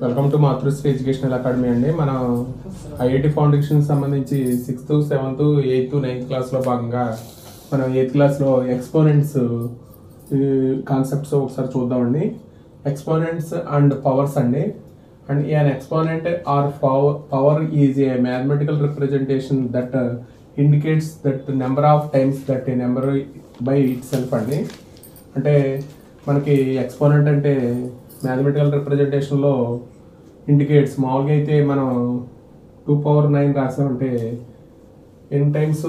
Welcome to Matrusri educational academy అండి. మనం IIT foundation సంబంధించి 6th, 7th, 8th, 9th క్లాస్లో భాగంగా మనం 8th క్లాస్లో ఎక్స్పోనెంట్స్ కాన్సెప్ట్స్ ఒకసారి చూద్దామండి. ఎక్స్పోనెంట్స్ అండ్ పవర్స్ అండి. And an exponent or power is a mathematical representation that indicates that the number of times that a number by itself అండి. అంటే మనకి ఎక్స్పోనెంట్ అంటే మ్యాథమెటికల్ రిప్రజెంటేషన్లో ఇండికేట్స్. మామూలుగా అయితే మనం 2⁹ రాసామంటే ఎన్ని టైమ్స్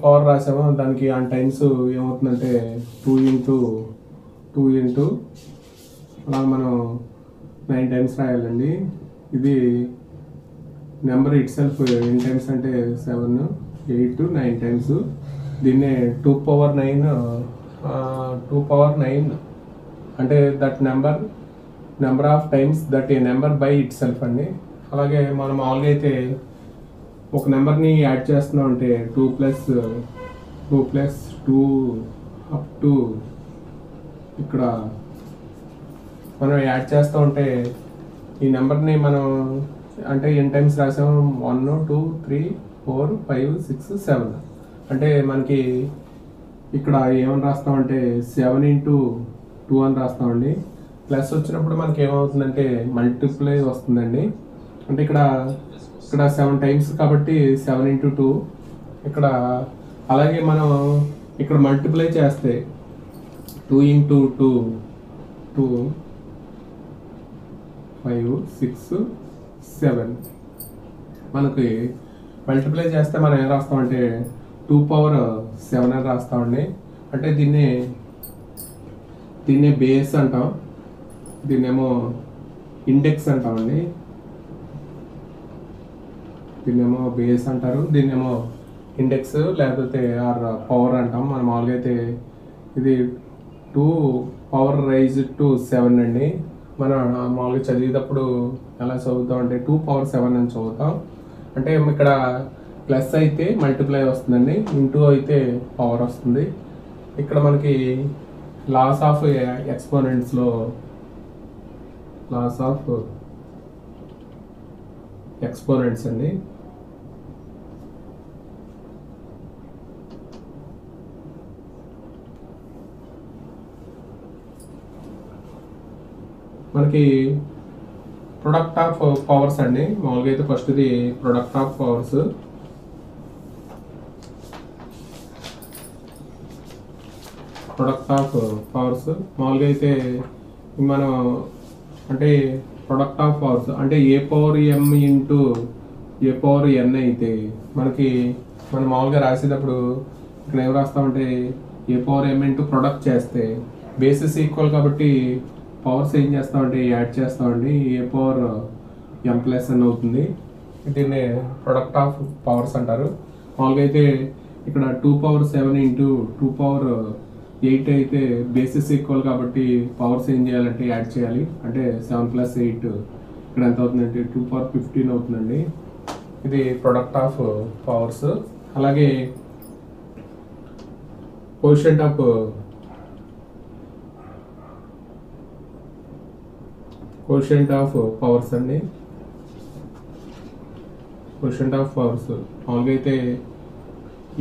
పవర్ రాసామో దానికి ఆ టైమ్స్ ఏమవుతుందంటే 2 ఇంటూ అలా మనం 9 టైమ్స్ రాయాలండి. ఇది నెంబర్ ఇట్ సెల్ఫ్ ఎన్ని టైమ్స్ అంటే 7, 8, 9 టైమ్స్. దీన్నే 2⁹ అంటే that number of times that A number by it self అండి. అలాగే మనం మామూలుగా అయితే ఒక నెంబర్ని యాడ్ చేస్తున్నాం అంటే 2 + 2 అప్ టు ఇక్కడ మనం యాడ్ చేస్తూ ఉంటే ఈ నెంబర్ని మనం అంటే ఎన్ని టైమ్స్ రాసాము 1, 2, 3, 4, 5, 6, 7 అంటే మనకి ఇక్కడ ఏమని రాస్తామంటే 7 × 2 అని రాస్తామండి. ప్లస్ వచ్చినప్పుడు మనకి ఏమవుతుందంటే మల్టిప్లై వస్తుందండి. అంటే ఇక్కడ 7 టైమ్స్ కాబట్టి 7 × 2 ఇక్కడ. అలాగే మనం ఇక్కడ మల్టిప్లై చేస్తే 2 × 2 2, 5, 6, 7 మనకి మల్టిప్లై చేస్తే మనం ఏం రాస్తామంటే 2⁻7 అని రాస్తామండి. అంటే దీన్ని బేస్ అంటాం, దీన్నేమో ఇండెక్స్ అంటామండి. దీన్నేమో బేస్ అంటారు, దీన్నేమో ఇండెక్స్ లేకపోతే పవర్ అంటాం. మనం మామూలుగా అయితే ఇది 2⁻⁻⁷ అండి. మనం మామూలుగా చదివేటప్పుడు ఎలా చదువుతాం అంటే 2⁻7 అని చదువుతాం. అంటే ఇక్కడ ప్లస్ అయితే మల్టిప్లై వస్తుందండి, ఇంటూ అయితే పవర్ వస్తుంది. ఇక్కడ మనకి లాస్ ఆఫ్ ఎక్స్పోనెంట్స్లో లాస్ ఆఫ్ ఎక్స్పోనెంట్స్ అండి. మనకి ప్రొడక్ట్ ఆఫ్ పవర్స్ అండి. మామూలుగా అయితే ఫస్ట్ది ప్రొడక్ట్ ఆఫ్ పవర్స్. మామూలుగా అయితే మనం అంటే ప్రొడక్ట్ ఆఫ్ పవర్స్ అంటే A⁻m × A⁻n అయితే మనకి మనం మామూలుగా రాసేటప్పుడు ఇక్కడ ఏం రాస్తామంటే A⁻m × ప్రొడక్ట్ చేస్తే బేసిస్ ఈక్వల్ కాబట్టి పవర్స్ ఏం చేస్తామంటే యాడ్ చేస్తామండి, A⁻m+ అని అవుతుంది. దీన్ని ప్రొడక్ట్ ఆఫ్ పవర్స్ అంటారు. మామూలుగా అయితే ఇక్కడ 2⁻7 × 2⁻8 అయితే బేసిస్ ఈక్వల్ కాబట్టి పవర్స్ ఏం చేయాలంటే యాడ్ చేయాలి. అంటే 7 + 8 ఇక్కడ ఎంత అవుతుందంటే 2⁻15 అవుతుందండి. ఇది ప్రొడక్ట్ ఆఫ్ పవర్స్. అలాగే కోషియంట్ ఆఫ్ పవర్స్ అండి. కోషియంట్ ఆఫ్ పవర్స్ మామూలుగా అయితే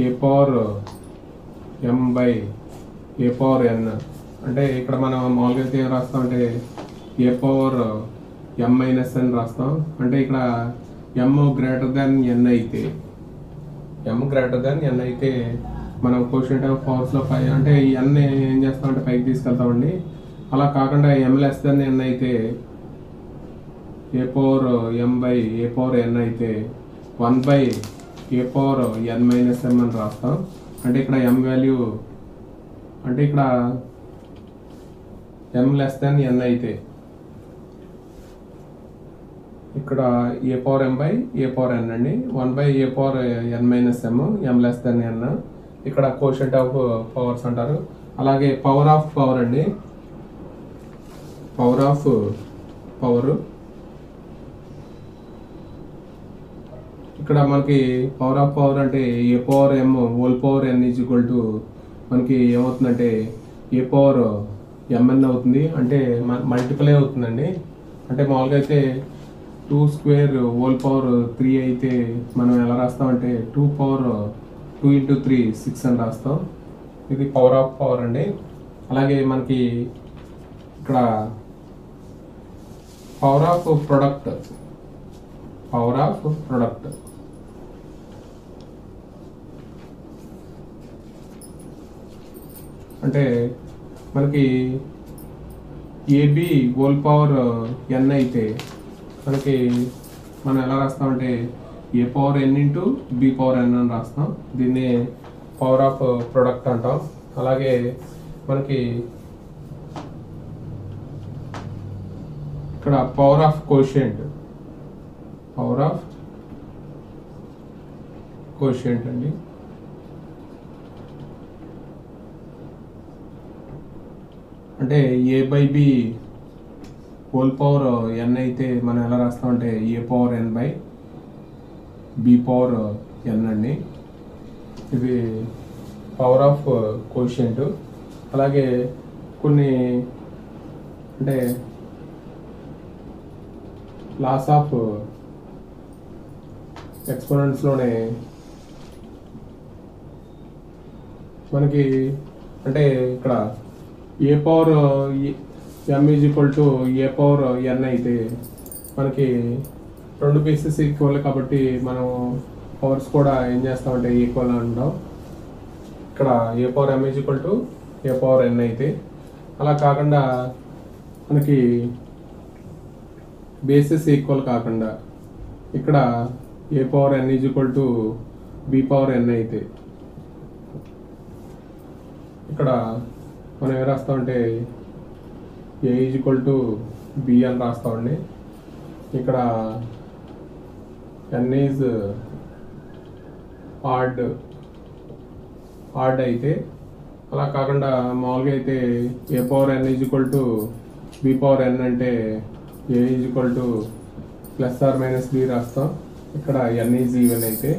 A⁻m/A⁻n అంటే ఇక్కడ మనం మామూలుగా అయితే ఏం రాస్తామంటే A⁻m- అని రాస్తాం. అంటే ఇక్కడ m > n అయితే మనం కోషియంట్ ఆఫ్ పవర్స్లో 5 అంటే n ఏం చేస్తామంటే పైకి తీసుకెళ్తామండి. అలా కాకుండా m < n అయితే A⁻m/A⁻n అయితే 1/A⁻n-m అని రాస్తాం. అంటే ఇక్కడ m వాల్యూ అంటే ఇక్కడ m < n అయితే ఇక్కడ A⁻m/A⁻n అండి. 1/A⁻n-m m < n ఇక్కడ కోషియంట్ ఆఫ్ పవర్స్ అంటారు. అలాగే పవర్ ఆఫ్ పవర్ అండి. పవర్ ఇక్కడ మనకి పవర్ ఆఫ్ పవర్ అంటే A⁻m n మనకి ఏమవుతుందంటే A⁻mn అవుతుంది. అంటే మల్టిప్లై అవుతుందండి. అంటే మామూలుగా అయితే 2 స్క్వేర్ హోల్ పవర్ 3 అయితే మనం ఎలా రాస్తామంటే 2 పవర్ 2 ఇంటూ 3 6 అని రాస్తాం. ఇది పవర్ ఆఫ్ పవర్ అండి. అలాగే మనకి ఇక్కడ పవర్ ఆఫ్ ప్రొడక్ట్ అంటే మనకి ఏబి హోల్ పవర్ ఎన్ అయితే మనకి మనం ఎలా రాస్తామంటే a power N into B power ఎన్ అని రాస్తాం. దీన్ని పవర్ ఆఫ్ ప్రొడక్ట్ అంటాం. అలాగే మనకి ఇక్కడ పవర్ ఆఫ్ కోషియంట్ అండి. అంటే a by b whole power n అయితే మనం ఎలా రాస్తామంటే a power n by b power n అండి. ఇది పవర్ ఆఫ్ కోషియంట్. అలాగే కొన్ని అంటే లాస్ ఆఫ్ ఎక్స్పోనెంట్స్లోనే మనకి అంటే ఇక్కడ a power m is equal to a power n అయితే మనకి 2 పీసెస్ ఈక్వల్ కాబట్టి మనం పవర్స్ కూడా ఏం చేస్తామంటే ఈక్వల్ అంటాం. ఇక్కడ a power m is equal to a power n అయితే అలా కాకుండా మనకి బేసెస్ ఈక్వల్ కాకుండా ఇక్కడ a power n is equal to b power n అయితే ఇక్కడ మనం ఏం రాస్తామంటే a is equal to b అని రాస్తామండి. ఇక్కడ ఎన్ ఈజ్ ఆడ్ అయితే అలా కాకుండా మామూలుగా అయితే a power n is equal to b power n అంటే a is equal to plus or minus b రాస్తాం. ఇక్కడ ఎన్ ఈజ్ ఈవెన్ అయితే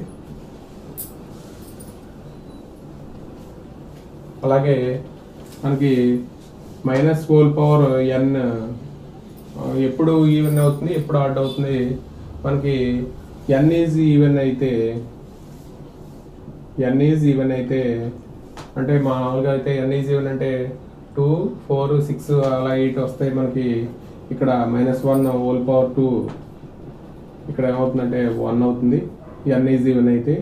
అలాగే మనకి మైనస్ హోల్ పవర్ ఎన్ ఎప్పుడు ఈవెన్ అవుతుంది, ఎప్పుడు ఆడ్ అవుతుంది. మనకి ఎన్ ఈజ్ ఈవెన్ అయితే అంటే మామూలుగా అయితే ఎన్ ఈజ్ ఈవెన్ అంటే 2, 4, 6 అలా 8 వస్తాయి మనకి. ఇక్కడ -1 హోల్ పవర్ 2 ఇక్కడ ఏమవుతుందంటే 1 అవుతుంది ఎన్ ఈజ్ ఈవెన్ అయితే.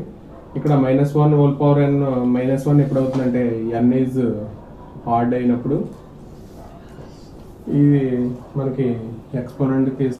ఇక్కడ -1 హోల్ పవర్ ఎన్ -1 ఎప్పుడు అవుతుందంటే ఎన్ ఈజ్ ఆడ్ అయినప్పుడు. ఇది మనకి ఎక్స్పోనెంట్ కేసు.